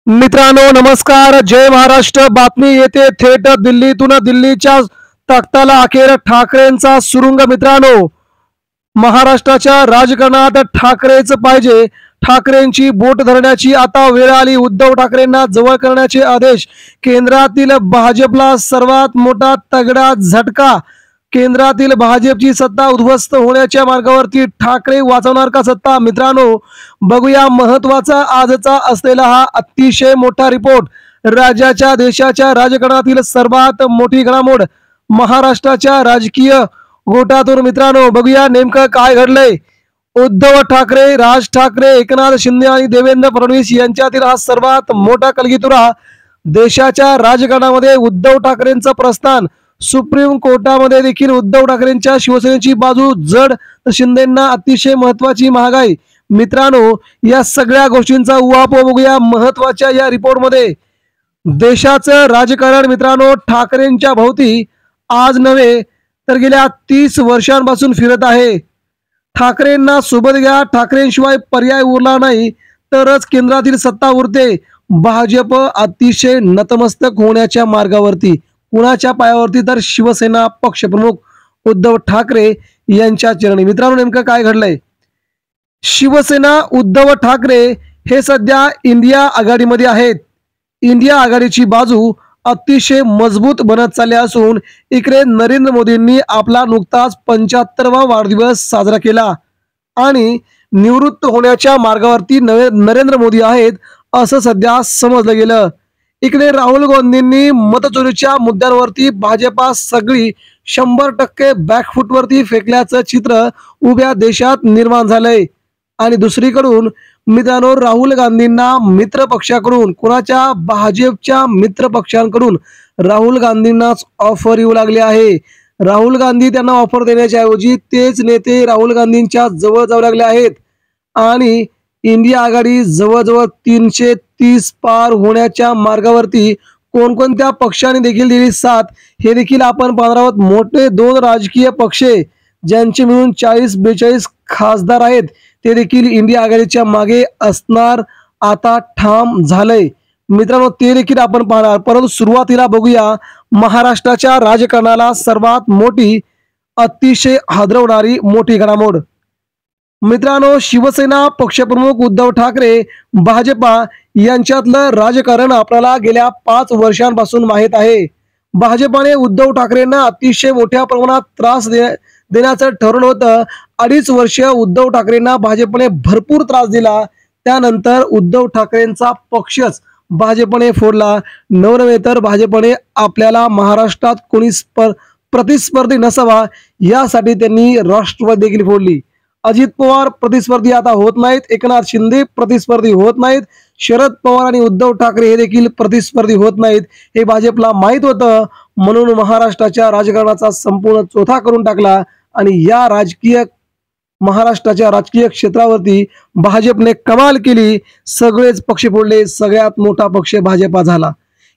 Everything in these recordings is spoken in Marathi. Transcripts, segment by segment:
मित्रांनो नमस्कार, जय महाराष्ट्र. बातमी येते थेट दिल्लीतून. दिल्लीच्या तख्ताला अखेर ठाकरेंचा सुरुंग. मित्रांनो, महाराष्ट्राच्या राजकारणात ठाकरेच पाहिजे. ठाकरेंची बोट धरण्याची आता वेळ आली. उद्धव ठाकरेंना जवळ करण्याचे आदेश. केंद्रातील भाजपला सर्वात मोठा तगडा झटका. केंद्रातील भाजपची सत्ता उद्ध्वस्त होण्याच्या मार्गावरती. ठाकरे वाचवणार का सत्ता? मित्रांनो, बघूया महत्वाचा आजचा असलेला हा अतिशय मोठा रिपोर्ट. राज्याच्या देशाच्या राजकारणातील सर्वात मोठी घडामोड महाराष्ट्राच्या राजकीय गोटातून. मित्रांनो, बघूया नेमकं काय घडलंय. उद्धव ठाकरे, राज ठाकरे, एकनाथ शिंदे आणि देवेंद्र फडणवीस यांच्यातील हा सर्वात मोठा कलगीतुरा. देशाच्या राजकारणामध्ये उद्धव ठाकरेंचं प्रस्थान. सुप्रीम कोर्टामध्ये देखील उद्धव ठाकरेंच्या शिवसेनेची बाजू जड, तर शिंदेंना अतिशय महत्वाची महागाई. मित्रांनो, या सगळ्या गोष्टींचा उहापोह बघूया महत्वाच्या या रिपोर्टमध्ये. देशाचं राजकारण मित्रांनो ठाकरेंच्या भोवती आज नव्हे तर गेल्या 30 वर्षांपासून फिरत आहे. ठाकरेंना सोबत घ्या. ठाकरेंशिवाय पर्याय उरला नाही तरच केंद्रातील सत्ता उरते. भाजप अतिशय नतमस्तक होण्याच्या मार्गावरती. कुणाच्या पायावरती? तर शिवसेना पक्षप्रमुख उद्धव ठाकरे यांच्या चरणी. मित्रांनो, नेमकं काय घडलंय. शिवसेना उद्धव ठाकरे हे सध्या इंडिया आघाडीमध्ये आहेत. इंडिया आघाडीची बाजू अतिशय मजबूत बनत चालली असून इकडे नरेंद्र मोदींनी आपला नुकताच 75वा वाढदिवस साजरा केला आणि निवृत्त होण्याच्या मार्गावरती नरेंद्र मोदी आहेत असं सध्या समजलं गेलं. इकडे राहुल गांधींनी मतचोरीच्या मुद्द्यांवरती भाजपा सगळी 100% बॅकफुटवरती फेकल्याचं चित्र उभ्या देशात निर्माण झालंय. आणि दुसरीकडून मित्रांनो, राहुल गांधींना मित्र पक्षाकडून, कुणाच्या? भाजपच्या मित्र पक्षांकडून राहुल गांधींनाच ऑफर येऊ लागली आहे. राहुल गांधी त्यांना ऑफर देण्याच्या ऐवजी तेच नेते राहुल गांधींच्या जवळ जाऊ लागले आहेत. आणि इंडिया आघाडी जवळजवळ 330 पार होण्याच्या मार्गावरती. कोणकोणत्या पक्षाने देखील दिली साथ हे देखील आपण पाहणार आहोत. मोठे 2 राजकीय पक्ष ज्यांचे मिळून 40-42 खासदार आहेत ते देखील इंडिया आघाडीच्या मागे असणार आता ठाम झालंय. मित्रांनो, ते देखील आपण पाहणार. परंतु सुरुवातीला बघूया महाराष्ट्राच्या राजकारणाला सर्वात मोठी, अतिशय हादरवणारी मोठी घडामोड. मित्रांनो, शिवसेना पक्षप्रमुख उद्धव ठाकरे, भाजपा यांच्यातलं राजकारण आपल्याला गेल्या 5 वर्षांपासून माहीत आहे. भाजपाने उद्धव ठाकरेंना अतिशय मोठ्या प्रमाणात त्रास देण्याचं ठरवलं होतं. 2.5 वर्ष उद्धव ठाकरेंना भाजपने भरपूर त्रास दिला. त्यानंतर उद्धव ठाकरेंचा पक्षच भाजपने फोडला. नव्हे तर भाजपने आपल्याला महाराष्ट्रात कोणी प्रतिस्पर्धी नसावा यासाठी त्यांनी राष्ट्रवादी देखील फोडली. अजित पवार प्रतिस्पर्धी आता होत नाहीत. एकनाथ शिंदे प्रतिस्पर्धी होत नाहीत. शरद पवार आणि उद्धव ठाकरे हे देखील प्रतिस्पर्धी होत नाहीत. हे भाजपला माहीत होतं. म्हणून महाराष्ट्राच्या राजकारणाचा संपूर्ण चोथा करून टाकला आणि या महाराष्ट्राच्या राजकीय क्षेत्रावरती भाजपने कमाल केली. सगळेच पक्ष फोडले. सगळ्यात मोठा पक्ष भाजपा झाला.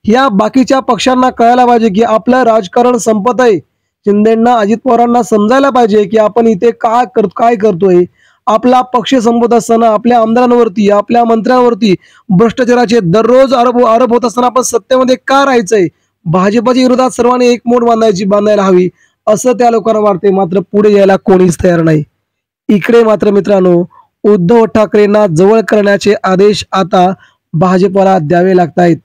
या बाकीच्या पक्षांना कळायला पाहिजे की आपलं राजकारण संपत आहे. शिंदेंना, अजित पवारांना समजायला पाहिजे की आपण इथे काय करतोय. आपला पक्ष संपत असताना आपल्या आमदारांवरती, आपल्या मंत्र्यांवरती भ्रष्टाचाराचे दररोज आरोप होत असताना आपण सत्तेमध्ये का राहायचंय? भाजपच्या विरोधात सर्वांनी एक मोठ बांधायला हवी असं त्या लोकांना वाटते. मात्र पुढे यायला कोणीच तयार नाही. इकडे मात्र मित्रांनो, उद्धव ठाकरेंना जवळ करण्याचे आदेश आता भाजपला द्यावे लागत आहेत.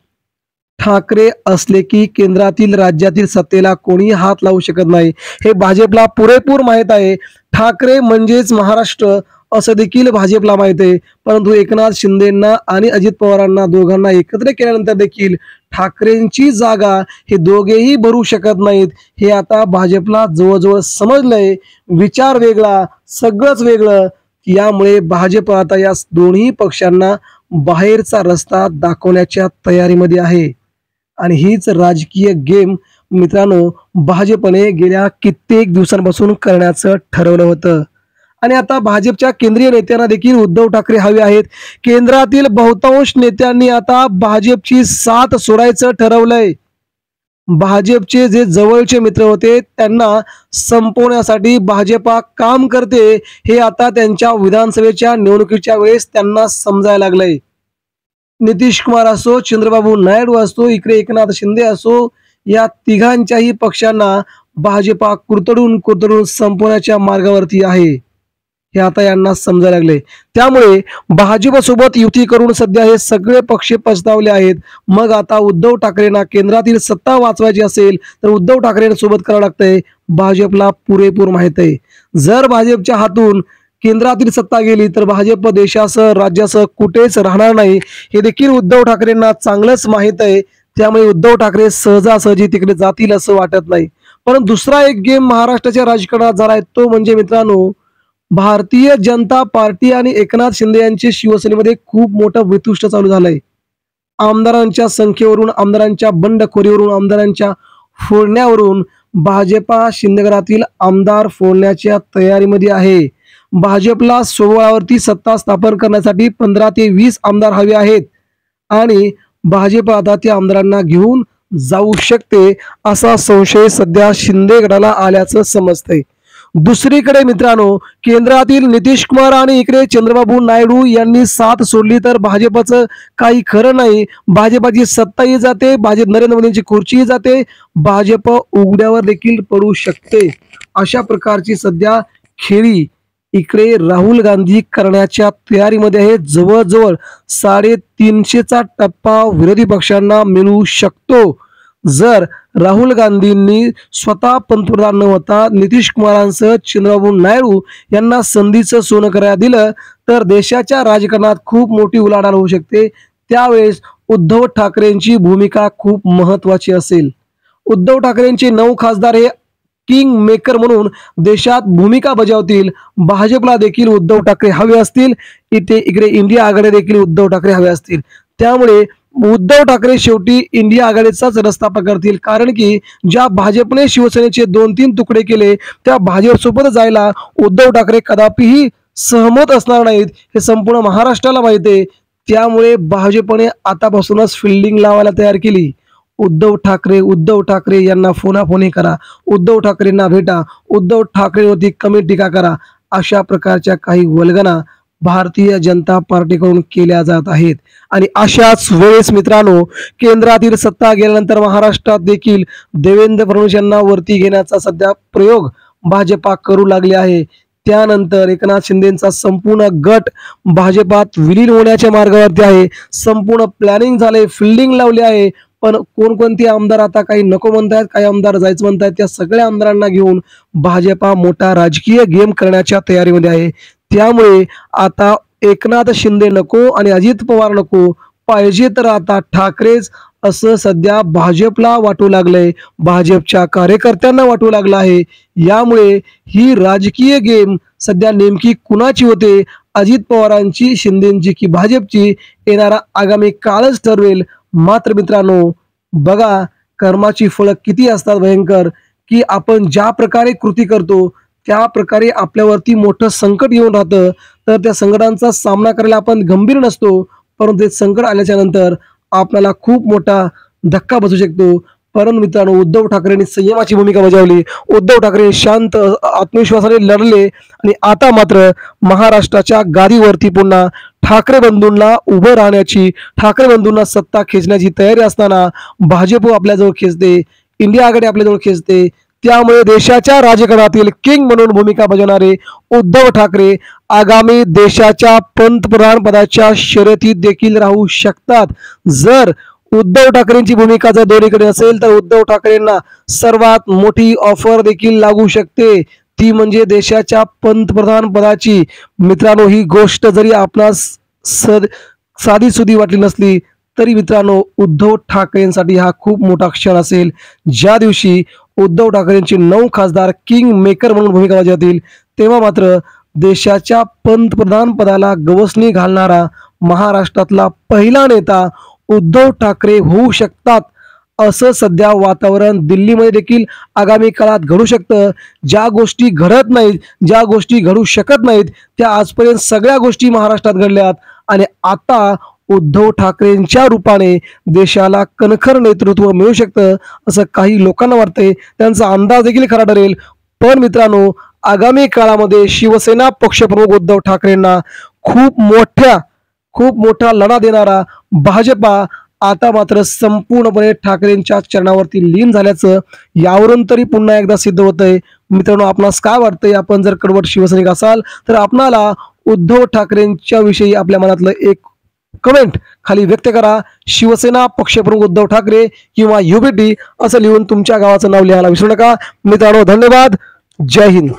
ठाकरे असले की केंद्रातील, राज्यातील सत्तेला कोणी हात लावू शकत नाही हे भाजपला पुरेपूर माहीत आहे. ठाकरे म्हणजेच महाराष्ट्र असं देखील भाजपला माहित आहे. परंतु एकनाथ शिंदेंना आणि अजित पवारांना दोघांना एकत्र केल्यानंतर देखील ठाकरेंची जागा हे दोघेही भरू शकत नाहीत हे आता भाजपला जवळजवळ समजलंय. विचार वेगळा, सगळंच वेगळं. यामुळे भाजप आता या दोन्ही पक्षांना बाहेरचा रस्ता दाखवण्याच्या तयारीमध्ये आहे. आणि हीच राजकीय गेम मित्रांनो भाजपने गेल्या कित्येक दिवसांपासून करण्याचं ठरवलं होतं. आणि आता भाजपच्या केंद्रीय नेत्यांना देखील उद्धव ठाकरे हवे आहेत. केंद्रातील बहुतांश नेत्यांनी आता भाजपची साथ सोडायचं ठरवलंय. भाजपचे जे जवळचे मित्र होते त्यांना संपवण्यासाठी भाजपा काम करते हे आता त्यांच्या विधानसभेच्या निवडणुकीच्या वेळेस त्यांना समजायला लागलंय. नितीश कुमार असो, चंद्रबाबू नायडू असो, इकडे एकनाथ शिंदे असो, या तिघांच्याही पक्षांना भाजपा कुरतडून संपवण्याच्या मार्गावरती आहे, हे आता यांना समजायला लागले. त्यामुळे भाजपसोबत युती करून सध्या हे सगळे पक्ष पछतावले आहेत. मग आता उद्धव ठाकरेंना केंद्रातील सत्ता वाचवायची असेल तर उद्धव ठाकरेंसोबत करावं लागतंय. भाजपला पुरेपूर माहित आहे, जर भाजपच्या हातून केंद्रातील सत्ता गेली तर भाजप देशासह राज्यासह कुठेच राहणार नाही, हे देखील उद्धव ठाकरेंना चांगलंच माहित आहे. त्यामुळे उद्धव ठाकरे सहजासहजी तिकडे जातील असं वाटत नाही. पण दुसरा एक गेम महाराष्ट्राच्या राजकारणात झालाय, तो म्हणजे मित्रांनो, भारतीय जनता पार्टी आणि एकनाथ शिंदे यांचे शिवसेनेमध्ये खूप मोठं वितुष्ट चालू झालंय. आमदारांच्या संख्येवरून, आमदारांच्या बंडखोरीवरून, आमदारांच्या फोडण्यावरून भाजपा शिंदेगडातील आमदार फोडण्याच्या तयारीमध्ये आहे. भाजपला स्वबळावरती सत्ता स्थापन करण्यासाठी 15 ते 20 आमदार हवे आहेत आणि भाजप आता त्या आमदारांना घेऊन जाऊ शकते असा संशय सध्या शिंदे गटाला आल्याचं समजतंय. दुसरीकडे मित्रांनो, केंद्रातील नितीश कुमार आणि इकडे चंद्रबाबू नायडू यांनी साथ सोडली तर भाजपचं काही खरं नाही. भाजपाची सत्ताही जाते, भाजप नरेंद्र मोदींची खुर्चीही जाते, भाजप उघड्यावर देखील पडू शकते. अशा प्रकारची सध्या खेळी इकडे राहुल गांधी करण्याच्या तयारीमध्ये आहे. जवळजवळ 350चा टप्पा विरोधी पक्षांना मिळू शकतो जर राहुल गांधींनी स्वतः पंतप्रधान न होता नितीश कुमारांसह चंद्रबाबू नायडू यांना संधीचं सोनं करायला दिलं तर देशाच्या राजकारणात खूप मोठी उलाढाल होऊ शकते. त्यावेळेस उद्धव ठाकरेंची भूमिका खूप महत्वाची असेल. उद्धव ठाकरेंचे 9 खासदार हे किंग मेकर म्हणून देशात भूमिका बजावतील. भाजपला देखील उद्धव ठाकरे हवे असतील, इकडे इंडिया आघाडी देखील उद्धव ठाकरे हवे असतील. त्यामुळे उद्धव ठाकरे शेवटी इंडिया आघाडीचाच रस्ता पकडतील, कारण की ज्या भाजपने शिवसेनेचे 2-3 तुकडे केले त्या भाजपसोबत जायला उद्धव ठाकरे कदापिही सहमत असणार नाहीत, हे संपूर्ण महाराष्ट्राला माहिती आहे. त्यामुळे भाजपने आतापासूनच फिल्डिंग लावायला तयार केली. उद्धव ठाकरे यांना फोनाफोनी करा, उद्धव ठाकरेंना भेटा, उद्धव ठाकरेंवरती कमी टीका करा, अशा प्रकारच्या काही वल्गना भारतीय जनता पार्टीकडून केल्या जात आहेत. आणि अशाच वेळेस मित्रांनो, केंद्रातील सत्ता गेल्यानंतर महाराष्ट्रात देखील देवेंद्र फडणवीस यांना वरती घेण्याचा सध्या प्रयोग भाजपा करू लागले आहे. त्यानंतर एकनाथ शिंदेचा संपूर्ण गट भाजपात विलीन होण्याच्या मार्गावरती आहे. संपूर्ण प्लॅनिंग झाले, फिल्डिंग लावली आहे. पण कोणकोणते आमदार आता काही नको म्हणतायत, काही आमदार जायचं म्हणतायत, त्या सगळ्या आमदारांना घेऊन भाजपा मोठा राजकीय गेम करण्याच्या तयारीमध्ये आहे. त्यामुळे आता एकनाथ शिंदे नको आणि अजित पवार नको, पाहिजे तर आता ठाकरेच असं सध्या भाजपला वाटू लागलंय, भाजपच्या कार्यकर्त्यांना वाटू लागलं आहे. यामुळे ही राजकीय गेम सध्या नेमकी कुणाची होते, अजित पवारांची, शिंदेची की भाजपची, येणारा आगामी काळच ठरवेल. मात्र मित्रांनो बघा, कर्माची फळं किती असतात भयंकर, की आपण ज्या प्रकारे कृती करतो त्या प्रकारे आपल्यावरती मोठं संकट येऊन राहतं. तर त्या संकटांचा सामना करायला आपण गंभीर नसतो, परंतु ते संकट आल्याच्या नंतर आपल्याला खूप मोठा धक्का बसू शकतो. परंतु मित्रांनो, उद्धव ठाकरेंनी संयमाची भूमिका बजावली, उद्धव ठाकरे शांत आत्मविश्वासाने लढले आणि आता मात्र महाराष्ट्राच्या गादीवरती पुन्हा ठाकरे बंधूंना उभं राहण्याची, ठाकरे बंधूंना सत्ता खेचण्याची तयारी असताना भाजप आपल्याजवळ खेचते, इंडिया आघाडी आपल्याजवळ खेचते. त्यामुळे देशाच्या राजकारणातील किंग म्हणून भूमिका बजावणारे उद्धव ठाकरे आगामी देशाच्या पंतप्रधान पदाच्या शर्यतीत देखील राहू शकतात. जर उद्धव ठाकरेंची भूमिका जर दोन्हीकडे असेल तर उद्धव ठाकरेंना सर्वात मोठी ऑफर देखील लागू शकते, ती म्हणजे देशाच्या पंतप्रधान पदाची. मित्रांनो, ही गोष्ट जरी आपणास साधी सुधी वाटली नसली तरी मित्रांनो, उद्धव ठाकरेंसाठी हा खूप मोठा क्षण असेल, ज्या दिवशी उद्धव ठाकरेंचे 9 खासदार किंग मेकर म्हणून भूमिका बजावतील. तेव्हा मात्र देशाच्या पंतप्रधान पदाला गवसणी घालणारा महाराष्ट्रातला पहिला नेता उद्धव ठाकरे होऊ शकतात, असं सध्या वातावरण दिल्लीमध्ये देखील आगामी काळात घडू शकतं. ज्या गोष्टी घडत नाहीत, ज्या गोष्टी घडू शकत नाहीत, त्या आजपर्यंत सगळ्या गोष्टी महाराष्ट्रात घडल्यात आणि आता उद्धव ठाकरेंच्या रूपाने देशाला कणखर नेतृत्व मिळू शकतं असं काही लोकांना वाटतंय. त्यांचा अंदाज देखील खरा ठरेल. पण मित्रांनो, आगामी काळामध्ये शिवसेना पक्षप्रमुख उद्धव ठाकरेंना खूप खूप मोठा लढा देणारा भाजपा आता मात्र संपूर्णपणे ठाकरेंच्या चरणावरती लीन झाल्याचं यावरून तरी पुन्हा एकदा सिद्ध होतंय. मित्रांनो, आपणास काय वाटतंय? आपण जर कडवट शिवसैनिक असाल तर आपणाला उद्धव ठाकरेंच्या विषयी आपल्या मनातलं एक कमेंट खाली व्यक्त करा. शिवसेना पक्षप्रमुख उद्धव ठाकरे किंवा युबीटी असं लिहून तुमच्या गावाचं नाव लिहायला विसरू नका. मित्रांनो, धन्यवाद. जय हिंद.